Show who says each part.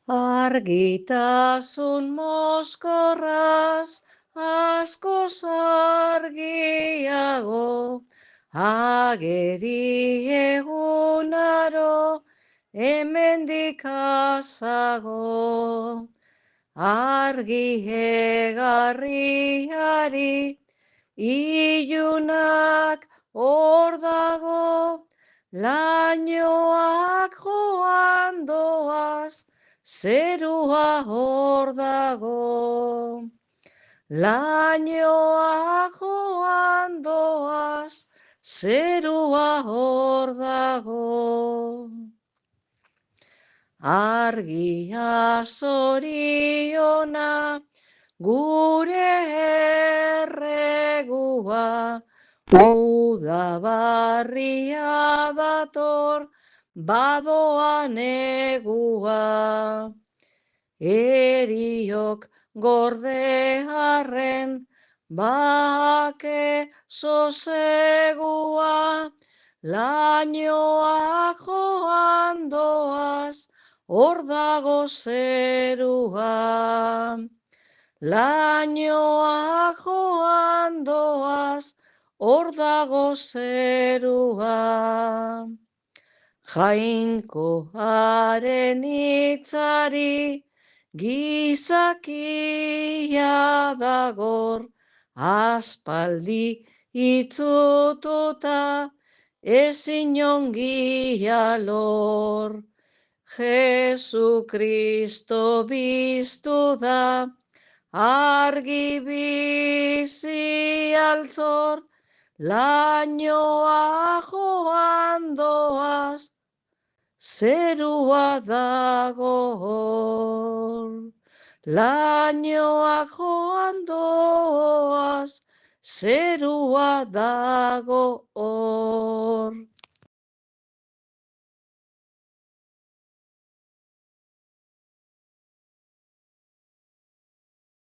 Speaker 1: Argitasun mozkorraz askoz argiago, ageri egunaro hemendik azago. Argi egarriari ilunak hor dago, lainoak joan doaz, zerua hor dago. Lainoak joan doaz, zerua hor dago. Argia zoriona gure erregua, udabarria dator badoa negua. Eriok gordearen bake sosegua, lainoak joan doaz, hor dago zerua. Lainoak joan doaz, hor dago zerua. Jainkoaren hitzari gizakia dagor, aspaldi itzututa ezin ongia lor. Jesu Kristo biztu da, argi bizi altzor, lainoa joan doaz, zerua dago hor. Lainoak joan doaz, zerua dago hor.